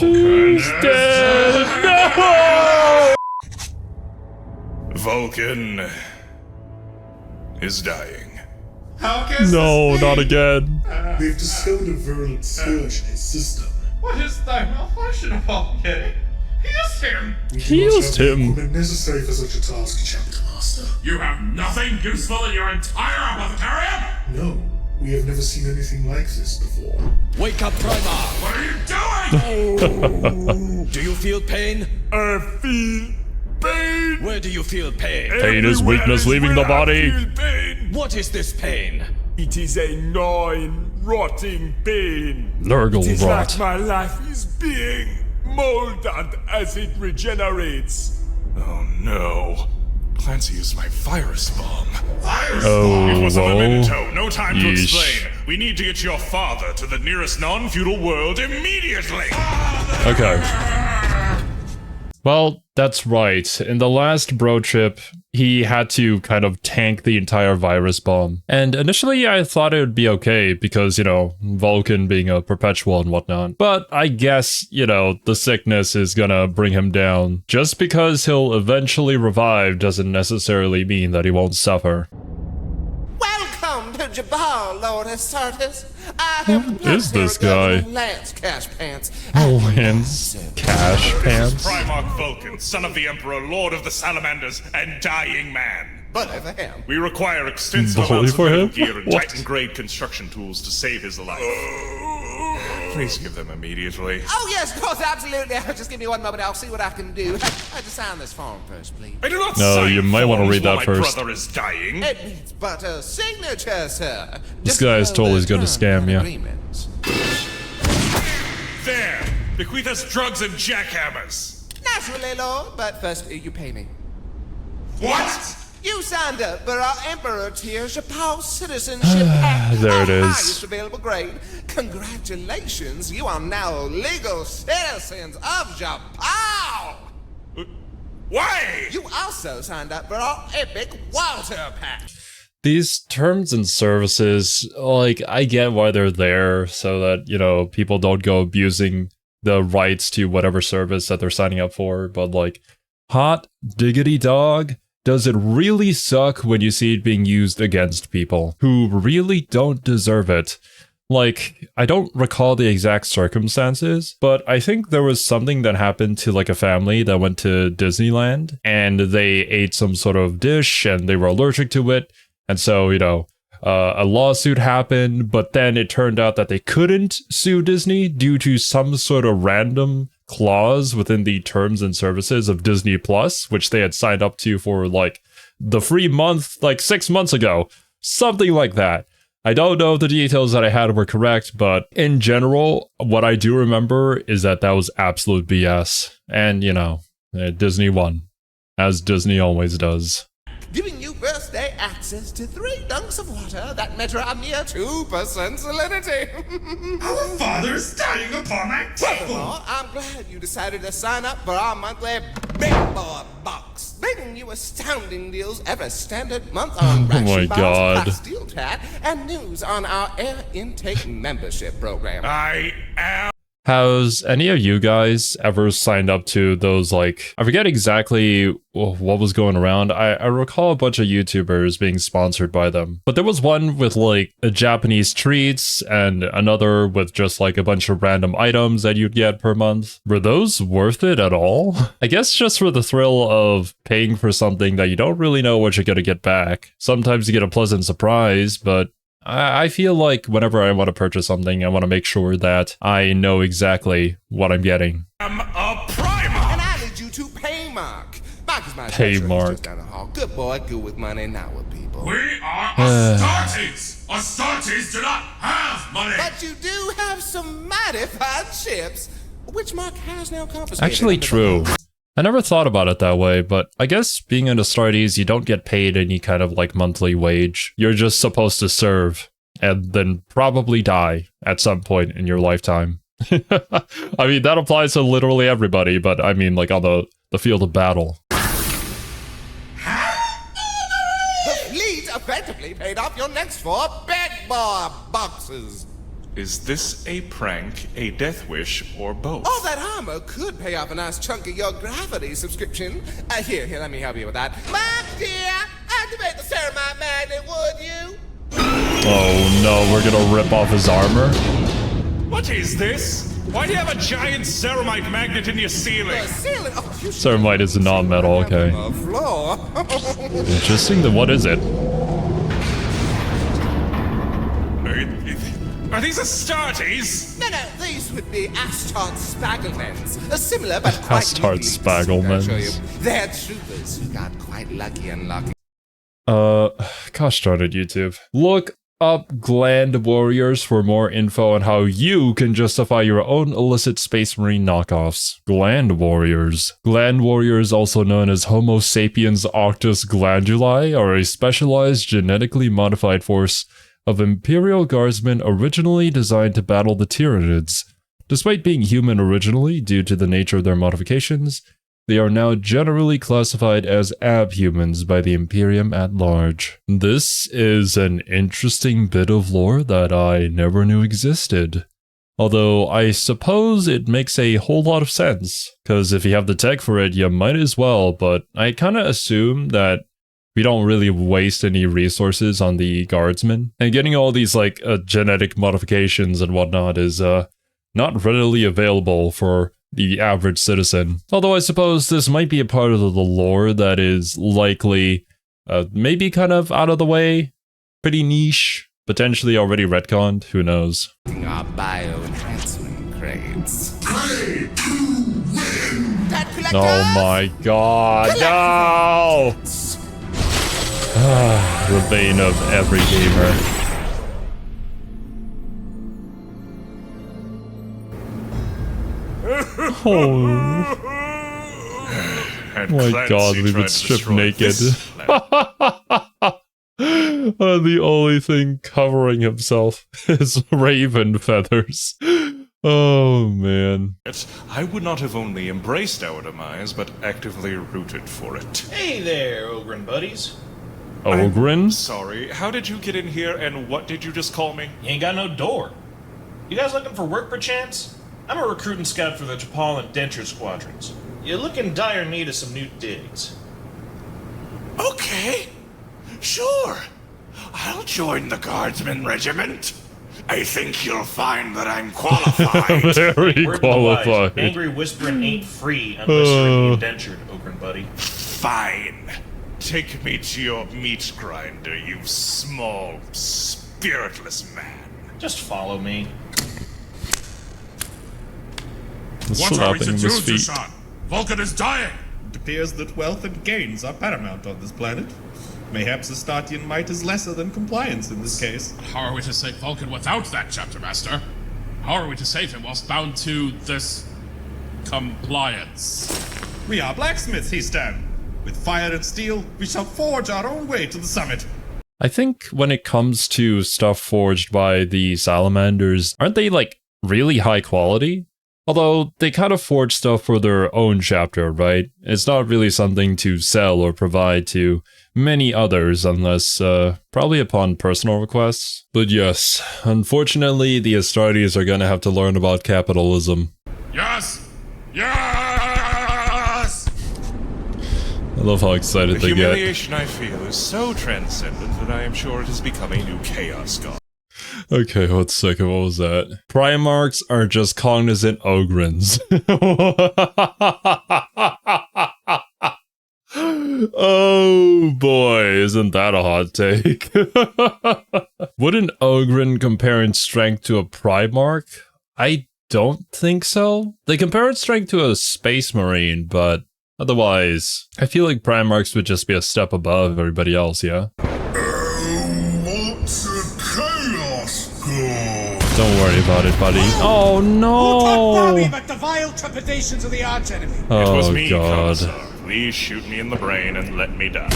Who's dead? No! Vulcan is dying. How can No, this be? not again. We've discovered a virulent surge in his system. What is thy malfunction of Vulcan? Heals him! We do Healed not have the him. equipment necessary for such a task, Chapter Master. You have nothing useful in your entire apothecarium? No, we have never seen anything like this before. Wake up, Primarch! What are you doing? Do you feel pain? I feel pain. Where do you feel pain? Pain is Everywhere weakness is leaving the where body. I feel pain. What is this pain? It is a gnawing, rotting pain. Nurgle It is rot. like my life is being molded as it regenerates. Oh no. Clancy used my virus bomb. Oh, It was a well. memento. No time to Yeesh. explain. We need to get your father to the nearest non-feudal world immediately. Okay. Well, that's right. In the last bro trip, he had to kind of tank the entire virus bomb. And initially I thought it would be okay because, you know, Vulcan being a perpetual and whatnot. But I guess, you know, the sickness is gonna bring him down. Just because he'll eventually revive doesn't necessarily mean that he won't suffer. Welcome to Jabal, Lord Astartes. I have Who is this guy? Lance Cash Pants. Lance Cash Pants? Primarch Vulcan, son of the Emperor, Lord of the Salamanders, and dying man. Bully for him. We require extensive Bully amounts of for medical him? gear and What? Titan-grade construction tools to save his life. Please give them immediately. Oh, yes, of course, absolutely. Just give me one moment. I'll see what I can do. I just sign this form first, please. I do not No, sign you might wanna forms read that while first. My brother is dying. It needs but a signature, sir. This guy is totally gonna scam you. Agreements. There! Bequeath us drugs and jackhammers! Naturally, Lord, but first you pay me. What? You signed up for our Emperor tier Jopal citizenship pack. There it our is. Highest available grade. Congratulations, you are now legal citizens of Jopal. Why? You also signed up for our epic Walter pack. These terms and services, like, I get why they're there so that, you know, people don't go abusing the rights to whatever service that they're signing up for, but like, hot diggity dog, does it really suck when you see it being used against people who really don't deserve it? Like, I don't recall the exact circumstances, but I think there was something that happened to like a family that went to Disneyland and they ate some sort of dish and they were allergic to it. And so, you know, a lawsuit happened, but then it turned out that they couldn't sue Disney due to some sort of random clause within the terms and services of Disney Plus, which they had signed up to for like the free month, like 6 months ago, something like that. I don't know if the details that I had were correct, but in general, what I do remember is that that was absolute BS. And, you know, Disney won, as Disney always does. Giving you birthday access to 3 dunks of water that measure a mere 2% salinity. Our father's dying upon my table! Furthermore, I'm glad you decided to sign up for our monthly Big Boy Box, bringing you astounding deals every standard month on Oh my ration God. bottles, steel chat, and news on our air intake membership program. I am. Has any of you guys ever signed up to those, like, I forget exactly what was going around. I recall a bunch of YouTubers being sponsored by them. But there was one with, like, Japanese treats and another with just, like, a bunch of random items that you'd get per month. Were those worth it at all? I guess just for the thrill of paying for something that you don't really know what you're gonna get back. Sometimes you get a pleasant surprise, but I feel like whenever I want to purchase something, I want to make sure that I know exactly what I'm getting. I'm a Primarch! And I need you to pay Mark. Mark is my Pay treasurer. He's Mark. just down the hall. Good boy, good with money, not with people. We are Astartes! Astartes do not have money! But you do have some mighty fine ships, which Mark has now confiscated. Actually under the true. law. I never thought about it that way, but I guess being an Astartes, you don't get paid any kind of like monthly wage. You're just supposed to serve and then probably die at some point in your lifetime. I mean, that applies to literally everybody, but I mean like on the field of battle. The fleet effectively paid off your next 4 big boy boxes. Is this a prank, a death wish, or both? All that armor could pay off a nice chunk of your gravity subscription. Here, let me help you with that. My dear, activate the ceramite magnet, would you? Oh no, we're gonna rip off his armor? What is this? Why do you have a giant ceramite magnet in your ceiling? The ceiling? Oh, you Ceramite is not metal, okay. the floor. Interesting, then what is it? Are these Astartes? No, these would be Astard Spagglemans. Similar, but quite Astard unique. Spagglemans. I'll show you. They're troopers who got quite lucky unlocking. Gosh darn it, YouTube. Look up Gland Warriors for more info on how you can justify your own illicit Space Marine knockoffs. Gland Warriors. Gland Warriors, also known as Homo sapiens octus glandulae, are a specialized genetically modified force of Imperial Guardsmen originally designed to battle the Tyranids. Despite being human originally, due to the nature of their modifications, they are now generally classified as abhumans by the Imperium at large. This is an interesting bit of lore that I never knew existed. Although I suppose it makes a whole lot of sense, because if you have the tech for it, you might as well, but I kinda assume that we don't really waste any resources on the guardsmen. And getting all these, like, genetic modifications and whatnot is, not readily available for the average citizen. Although I suppose this might be a part of the lore that is likely, maybe kind of out of the way, pretty niche, potentially already retconned, who knows. Our bio-enhancement crates. Oh my god, no! The bane of every gamer. Oh my god, we've been stripped naked. The only thing covering himself is raven feathers. Oh man. I would not have only embraced our demise, but actively rooted for it. Hey there, Ogren buddies. Ogren? Sorry, how did you get in here and what did you just call me? You ain't got no door. You guys looking for work, perchance? I'm a recruiting scout for the Jopallian Denture squadrons. You look in dire need of some new digs. Okay, sure. I'll join the Guardsman Regiment. I think you'll find that I'm qualified. Very Word to the qualified. wise, angry whispering ain't free unless you're indentured, Ogren buddy. Fine. Take me to your meat grinder, you small, spiritless man. Just follow me. What are we Slapping to him do, his feet. Dushan? Vulcan is dying! It appears that wealth and gains are paramount on this planet. Mayhaps Astartian might is lesser than compliance in this case. How are we to save Vulcan without that, Chapter Master? How are we to save him whilst bound to this compliance? We are blacksmiths, Heastan. With fire and steel, we shall forge our own way to the summit. I think when it comes to stuff forged by the salamanders, aren't they like really high quality? Although they kind of forge stuff for their own chapter, right? It's not really something to sell or provide to many others unless probably upon personal requests. But yes, unfortunately the Astartes are gonna have to learn about capitalism. Yes! Yes! I love how excited The they get. humiliation I feel is so transcendent that I am sure it has become a new chaos god. Okay, 1 second, what was that? Primarchs are just cognizant ogrins. Oh boy, isn't that a hot take? Would an Ogren compare in strength to a Primarch? I don't think so. They compare in strength to a Space Marine, but otherwise, I feel like Primarchs would just be a step above everybody else, yeah? What's a chaos god? Don't worry about it, buddy. Oh no! But the vile trepidations of the arch enemy. It was Oh me, god. Commissar. Please shoot me in the brain and let me die.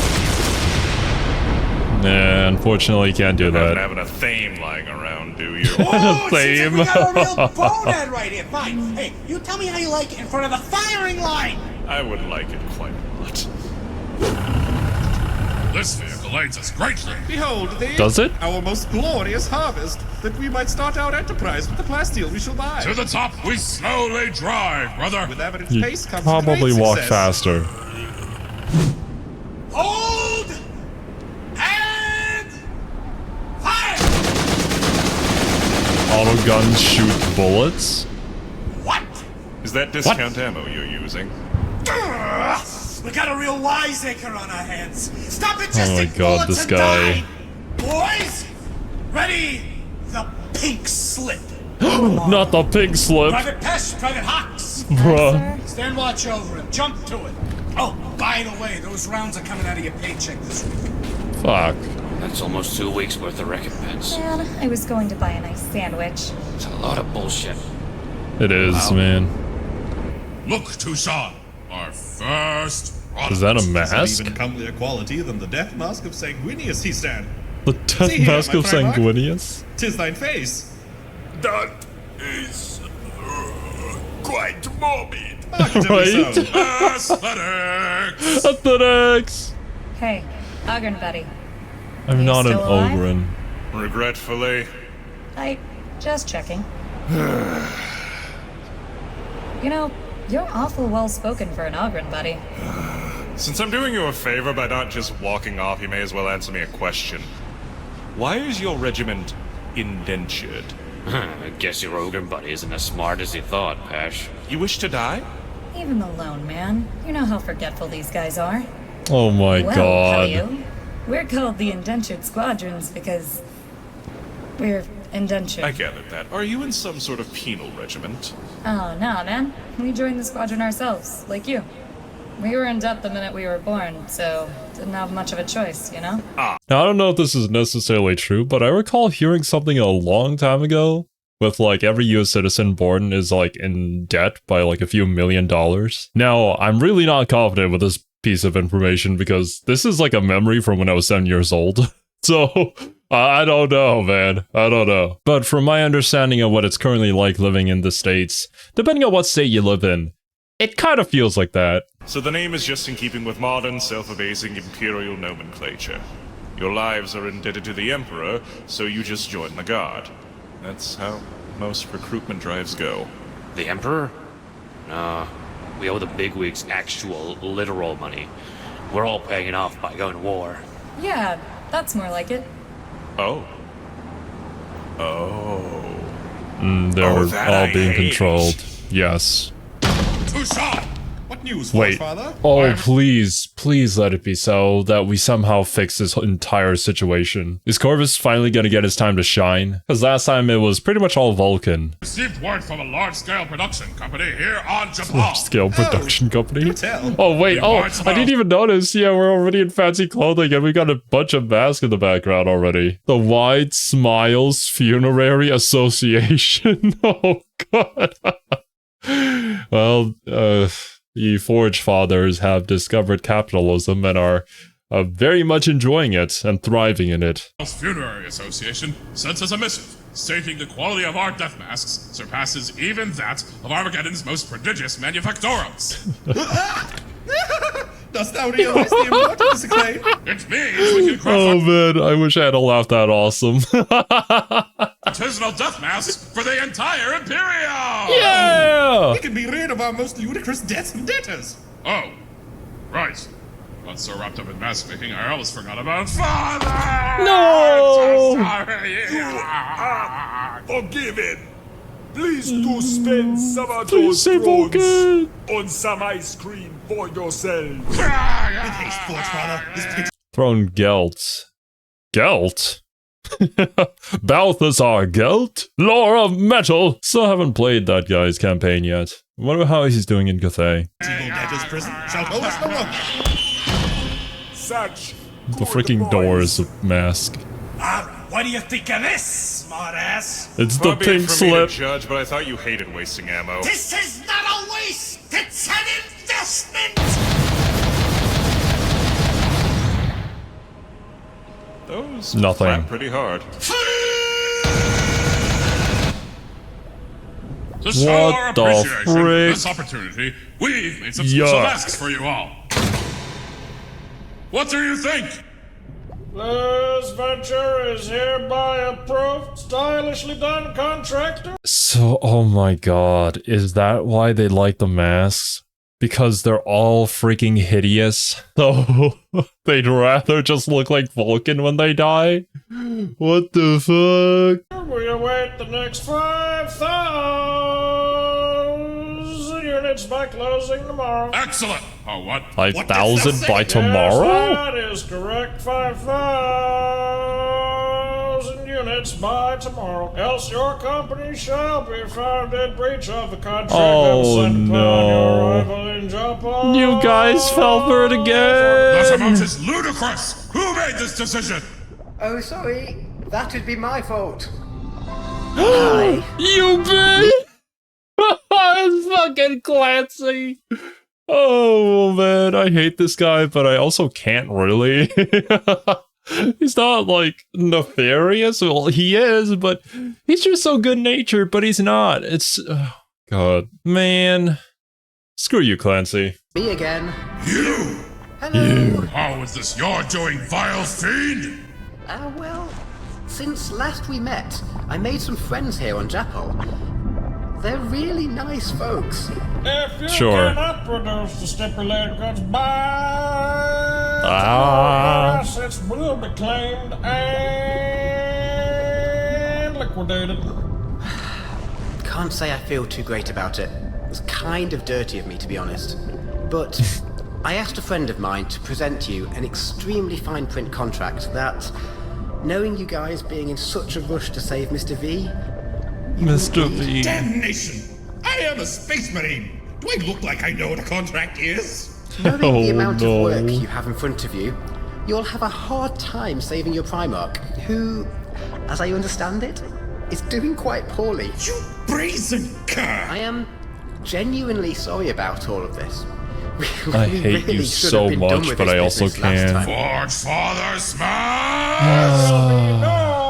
Nah, unfortunately you can't do You're not that. having a thame lying around, do you? Oh, it seems Same. like we got a real bonehead right here. Fine. Hey, you tell me how you like it in front of the firing line. I would like it quite a lot. This vehicle aids us greatly. Behold thee, Does it? our most glorious harvest, that we might start our enterprise with the plasteel we shall buy. To the top we slowly drive, brother. With average You pace comes probably great walk success. faster. Hold! And fire! Auto guns shoot bullets? What? Is that discount ammo you're using? We got a real wiseacre on our hands. Stop Oh ingesting my god, bullets this and guy. die. Boys, ready the pink slip. Not the pig slip. Private Pesh, Private Hawks. Bruh. Stand watch over him. Jump to it. Oh, by the way, those rounds are coming out of your paycheck this week. Fuck. That's almost 2 weeks worth of recompense. Man, I was going to buy a nice sandwich. It's a lot of bullshit. It is, man. Look, Tucson, our first product. Is that a It's mask? of even comelier quality than the death mask of Sanguinius, he said. The death See here, mask my of Primarch. Sanguinius? 'Tis thine face. That is quite morbid. Right? Aesthetics. Aesthetics! Hey, Ogren buddy. I'm You not an still alive? ogren. Regretfully. Just checking. You know, you're awful well-spoken for an Ogren, buddy. Since I'm doing you a favor by not just walking off, you may as well answer me a question. Why is your regiment indentured? I guess your Ogre buddy isn't as smart as you thought, Pash. You wish to die? Leave him alone, man. You know how forgetful these guys are. Oh my Well, god. Helio, we're called the Indentured Squadrons because we're indentured. I gathered that. Are you in some sort of penal regiment? Oh, no, man. We joined the squadron ourselves, like you. We were in debt the minute we were born, so didn't have much of a choice, you know? Now, I don't know if this is necessarily true, but I recall hearing something a long time ago with like every US citizen born is like in debt by like a few $1 million. Now, I'm really not confident with this piece of information because this is like a memory from when I was 7 years old. So, I don't know, man. I don't know. But from my understanding of what it's currently like living in the States, depending on what state you live in, it kind of feels like that. So the name is just in keeping with modern, self-abasing imperial nomenclature. Your lives are indebted to the Emperor, so you just join the Guard. That's how most recruitment drives go. The Emperor? Nah, we owe the bigwigs actual, literal money. We're all paying it off by going to war. Yeah, that's more like it. Oh. Oh. They're Oh, that all I being hate. controlled. Yes. Tucson! What news, Wait. Father? Oh, please, please let it be so that we somehow fix this entire situation. Is Corvus finally gonna get his time to shine? Because last time it was pretty much all Vulcan. Received word from a large-scale production company here on Japan. Large-scale production company. do tell. Oh, wait, The oh, March I didn't even notice. Yeah, we're already in fancy clothing and we got a bunch of masks in the background already. The Wide Smiles Funerary Association. Oh, God. Well, the Forge Fathers have discovered capitalism and are very much enjoying it and thriving in it. Funerary Association sends us a missive stating the quality of our death masks surpasses even that of Armageddon's most prodigious manufactorums. Dost thou realize the importance of this acclaim? It means we can craft Oh man, I wish I had a laugh that awesome. artisanal death masks for the entire Imperium! Yeah! We can be rid of our most ludicrous debts and debtors. Oh, right. Got so wrapped up in mask making, I almost forgot about Father! No! I'm so sorry. You are forgiven. Please do spend some of Please those say thrones Vulcan. on some ice cream for yourself. With haste, Forge Father. This picture Throne Gelt. Gelt? Balthazar Gelt? Lore of Metal! Still haven't played that guy's campaign yet. Wonder how he's doing in Cathay. evil debtors prison shall hold us no longer. Such The good freaking boys. doors mask. What do you think of this, smartass? It's the Far be it pink from me to slip. judge, but I thought you hated wasting ammo. This is not a waste! It's an investment! Those Nothing. clap pretty hard. To show What our the appreciation for frick? this opportunity, we've made some special Yuck. masks for you all. What do you think? This venture is hereby approved. Stylishly done, contractor. So, oh my god, is that why they like the masks? Because they're all freaking hideous. So, they'd rather just look like Vulcan when they die? What the fuck? We await the next 5,000 units by closing tomorrow. Excellent! Oh, what? 5,000 by tomorrow? Yes, that is correct. 5,000 units by tomorrow. Else your company shall be found in breach of the contract. Oh no. In Japan. You guys fell for it again! This amount is ludicrous! Who made this decision? Oh, sorry. That would be my fault. You bitch! It's fucking Clancy! Oh man, I hate this guy, but I also can't really. He's not, like, nefarious. Well, he is, but he's just so good-natured, but he's not. It's... oh, God. Man. Screw you, Clancy. Me again. You! Hello. You. How is this your doing, vile fiend? Well, since last we met, I made some friends here on Japal. They're really nice folks. If you Sure. cannot produce the stipulated goods by Ah. assets will be claimed and liquidated. Can't say I feel too great about it. It's kind of dirty of me, to be honest. But I asked a friend of mine to present you an extremely fine print contract that, knowing you guys being in such a rush to save Mr. V... Mr. V. Damnation! I am a space marine! Do I look like I know what a contract is? Knowing the amount no. of work you have in front of you, you'll have a hard time saving your Primarch, who, as I understand it, is doing quite poorly. You brazen cur! I am genuinely sorry about all of this. I hate you so much, but I also can't. Forge Father Smash! No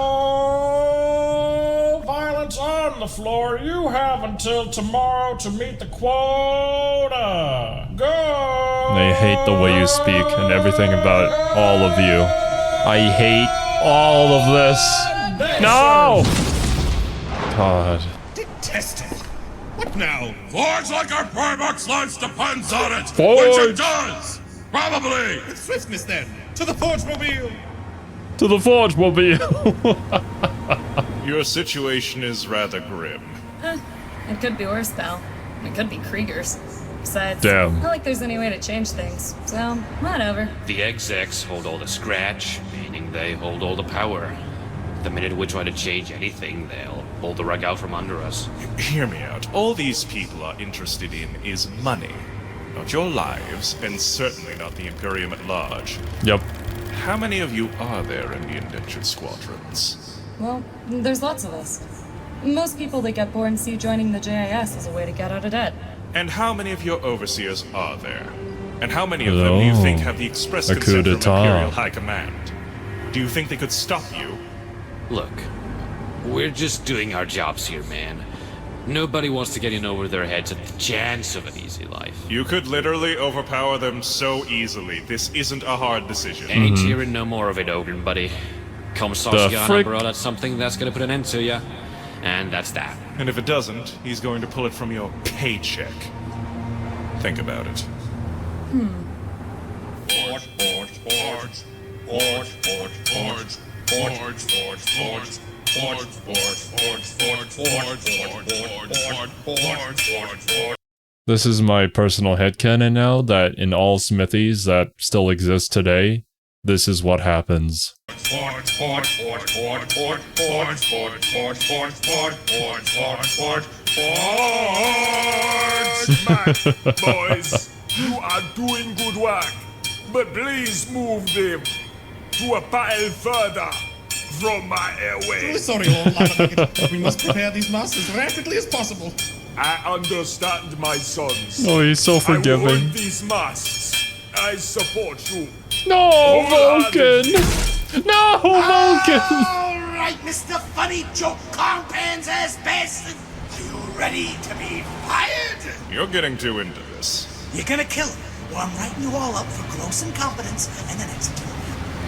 violence on the floor. You have until tomorrow to meet the quota. Go! I hate the way you speak and everything about all of you. I hate all of this. No! God. Detest it. What now? Forge like our Primarch's life depends on it! Forge! Which it does! Probably! With swiftness then! To the Forge Mobile! To the Forge Mobile! Your situation is rather grim. It could be worse, pal. It could be Kriegers. Besides, Damn. not like there's any way to change things. So, whatever. The execs hold all the scratch, meaning they hold all the power. The minute we try to change anything, they'll pull the rug out from under us. Hear me out. All these people are interested in is money. Not your lives, and certainly not the Imperium at large. Yep. How many of you are there in the indentured squadrons? Well, there's lots of us. Most people that get born see joining the JIS as a way to get out of debt. And how many of your overseers are there? And how many of them do you think have the express A coup consent from d'etat. Imperial High Command? Do you think they could stop you? Look, we're just doing our jobs here, man. Nobody wants to get in over their heads at the chance of an easy life. You could literally overpower them so easily. This isn't a hard decision. Ain't hearing no more of it, Ogren, buddy. Come Sosgan, frick? bro, that's something that's gonna put an end to ya. And that's that. And if it doesn't, he's going to pull it from your paycheck. Think about it. Forge, forge, forge. Forge, forge, forge. Forge, forge, forge. Forge, forge, forge, forge, forge, forge, forge. This is my personal headcanon now, that in all smithies that still exist today, this is what happens. Forge, forge, forge, forge, forge, forge, forge, forge, forge, forge, forge, forge, forge, forge. Boys, you are doing good work, but please move them to a pile further from my airway. Sorry, Lord Lionel. We must prepare these masks as rapidly as possible. I understand, my sons. Oh, he's so I forgiving. want these masks. I support you. No, Vulcan! No, Vulcan! All right, Mr. Funny Joke Compands as bastard. Are you ready to be fired? You're getting too into this. You're gonna kill him, or I'm writing you all up for gross incompetence and then executing you.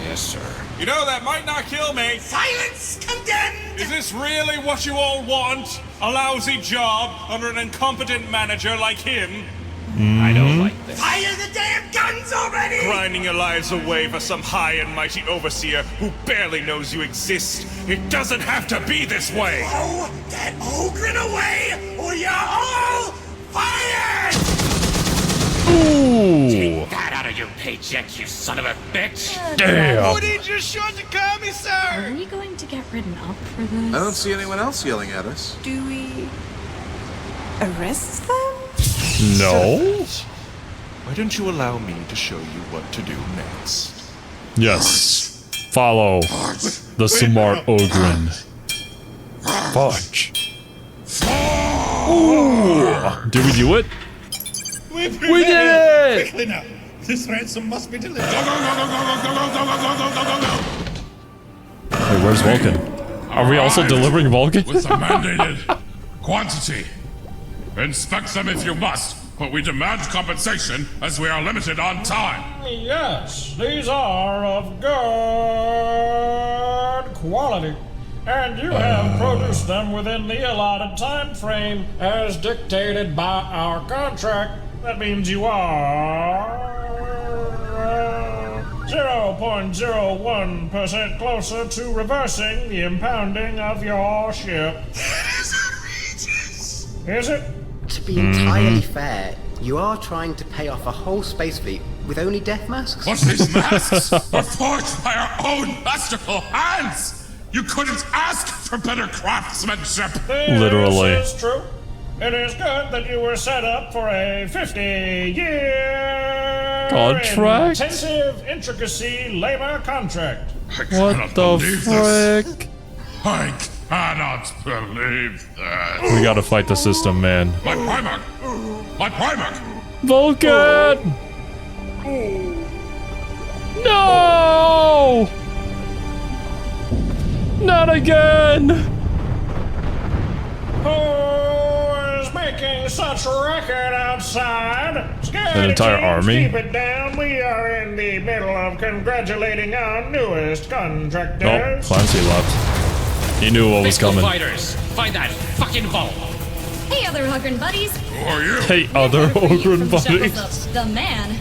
Yes, sir. You know, that might not kill me. Silence condemned! Is this really what you all want? A lousy job under an incompetent manager like him? I don't like this. Fire the damn guns already! Grinding your lives away for some high and mighty overseer who barely knows you exist. It doesn't have to be this way! Throw that ogre away, or you're all fired! Ooh! Take that out of your paycheck, you son of a bitch! Damn! Who needs your short to call me, sir? Are we going to get written up for this? I don't see anyone else yelling at us. Do we arrest them? No? Why don't you allow me to show you what to do next? Yes. Follow the smart Ogren. Fudge. Ooh! Did we do it? We did it! Quickly now. This ransom must be delivered. Go, Wait, where's Vulcan? Are we also delivering Vulcan? With the mandated quantity. Inspect them if you must, but we demand compensation as we are limited on time. Yes, these are of good quality. And you have produced them within the allotted time frame as dictated by our contract. That means you are 0.01% closer to reversing the impounding of your ship. That is outrageous! Is it? To be entirely fair, you are trying to pay off a whole space fleet with only death masks? But these masks were forged by our own masterful hands! You couldn't ask for better craftsmanship! Literally. This is true. It is good that you were set up for a 50-year Contract? intensive intricacy labor contract. What the frick? I cannot believe that. We gotta fight the system, man. My Primarch! My Primarch! Vulcan! No! Not again! Who is making such racket outside? An entire army? Keep it down. We are in the middle of congratulating our newest Oh, contractors. Clancy left. He knew what was Fiscal coming. fighters, find that fucking vault. Hey, other Ogren buddies. Who are you? Hey, other Ogren buddies. Shuffles up the man.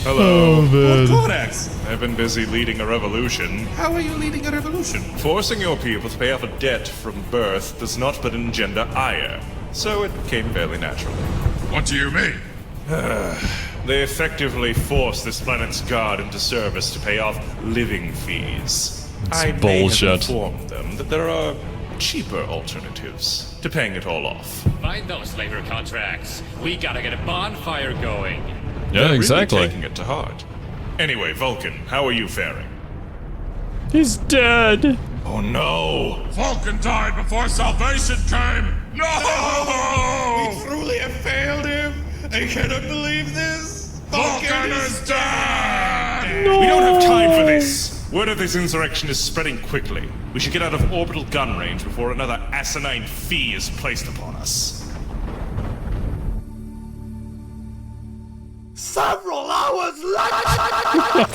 Hello. Oh, man. Codex! I've been busy leading a revolution. How are you leading a revolution? Forcing your people to pay off a debt from birth does not but engender ire. So it came fairly naturally. What do you mean? They effectively forced this planet's guard into service to pay off living fees. I may have bullshit. informed them that there are cheaper alternatives to paying it all off. Find those labor contracts. We gotta get a bonfire going. Yeah, exactly. Really taking it to heart. Anyway, Vulcan, how are you faring? He's dead. Oh no! Vulcan died before salvation came! No! We truly have failed him! I cannot believe this! Vulcan is dead! No. We don't have time for this! Word of this insurrection is spreading quickly. We should get out of orbital gun range before another asinine fee is placed upon us. Several hours later!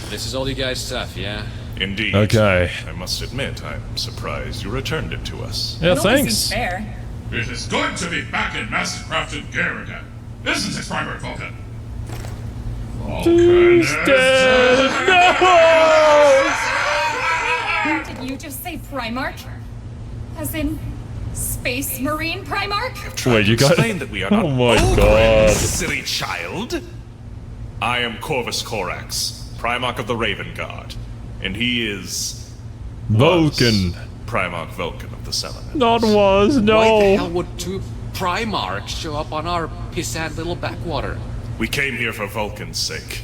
This is all you guys' stuff, yeah? Indeed. Okay. I must admit, I'm surprised you returned it to us. Yeah, It only thanks. seems fair. It is good to be back in mastercrafted gear again. Isn't it, Primarch Vulcan? Vulcan He's dead. No! Did you just say Primarch? As in Space Marine Primarch? Wait, you got Explain that we are Oh not my ogres, god. silly child. I am Corvus Corax, Primarch of the Raven Guard, and he is Vulcan. Primarch Vulcan of the Selenite. Not was, Why the no. hell would two Primarchs show up on our pissant little backwater? We came here for Vulcan's sake,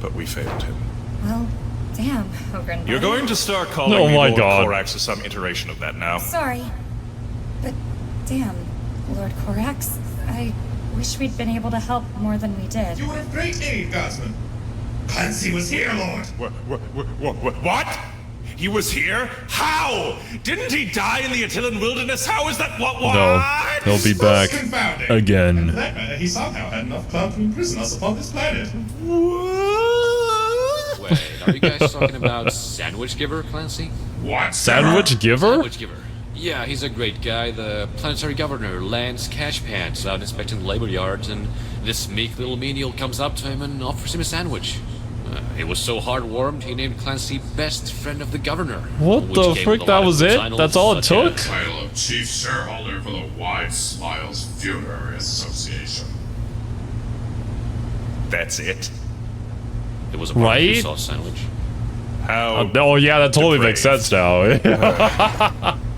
but we failed him. Well, damn, Ogren. You're buddy. going to start calling Oh me my Lord God. Corax or some iteration of that now. Sorry. But damn, Lord Corax, I wish we'd been able to help more than we did. You were of great aid, Guardsman. Clancy was here, Lord. What? He was here? How? Didn't he die in the Attilan wilderness? How is that? What? No, he'll be back Confounding. again. For that matter, he somehow had enough clout to imprison us upon this planet. What? Are you guys talking about Sandwich Giver, Clancy? What? Sandwich Giver? Sandwich Giver. Yeah, he's a great guy. The planetary governor lands cash pants out inspecting the labor yards, and this meek little menial comes up to him and offers him a sandwich. He was so heartwarmed, he named Clancy best friend of the governor. What the frick? That was it? That's all it took? Title of chief shareholder for the Wide Smiles Funerary Association. That's it? It was a Right? barbecue sauce sandwich. How? Oh yeah, that totally makes sense now.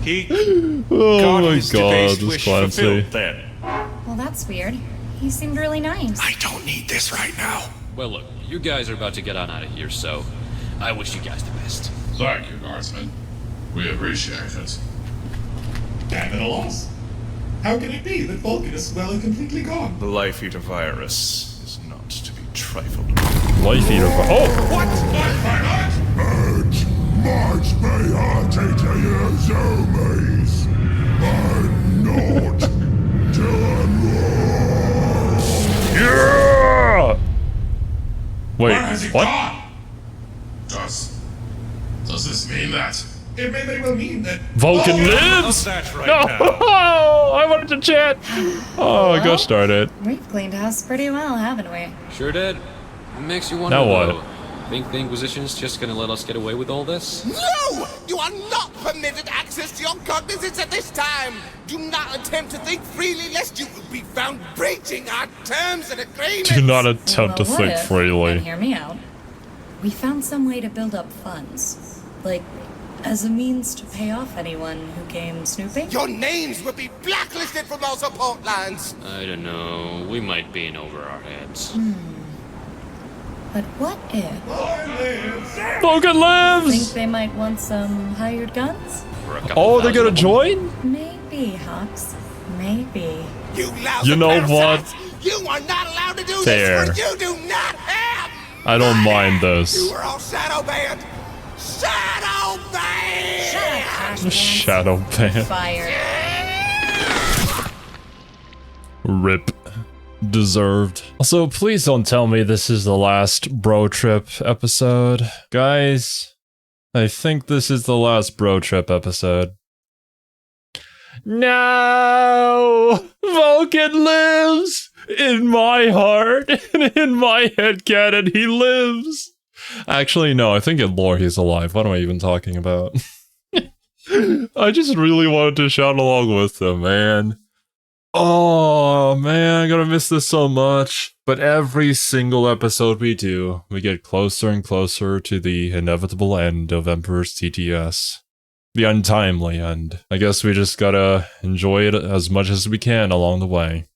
He Oh got my his god, debased this wish Clancy. fulfilled then. Well, that's weird. He seemed really nice. I don't need this right now. Well, look, you guys are about to get on out of here, so I wish you guys the best. Thank you, Guardsman. We appreciate it. And at a loss. How can it be that Vulcan is well and completely gone? The Life Eater virus is not to be trifled. Life Eater. Oh! What? Much may I take to your zoomies, but not to Yeah! Wait, Where has he what? gone? Does this mean that? It may very well mean that Vulcan How's lives? that right No! now? I wanted to chat! Oh, Well, go start it. We've cleaned house pretty well, haven't we? Sure did. Makes you wonder, Now what? though. Think the Inquisition's just gonna let us get away with all this? No! You are not permitted access to your cognizance at this time! Do not attempt to think freely lest you will be found breaching our terms and agreements! Do not attempt to Well, what think if, and freely. hear me out, we found some way to build up funds. Like, as a means to pay off anyone who came snooping? Your names will be blacklisted from all support lines! I don't know. We might be in over our heads. But what if? Vulcan Think lives! they might want some hired guns? For a couple Oh, they're gonna thousand. join? Maybe, Hawks. Maybe. You lousy You know parasites! You are not allowed to do There. this, for you do not have! I don't mind You this. are all shadow banned! Shadow banned! Shut up, Cash Pants. Shadow ban. Fired. RIP. Deserved. Also, please don't tell me this is the last bro trip episode. Guys, I think this is the last bro trip episode. No! Vulcan lives! In my heart and in my headcanon, he lives! Actually, no, I think in lore he's alive. What am I even talking about? I just really wanted to shout along with them, man. Oh man, I'm gonna miss this so much. But every single episode we do, we get closer and closer to the inevitable end of Emperor's TTS. The untimely end. I guess we just gotta enjoy it as much as we can along the way.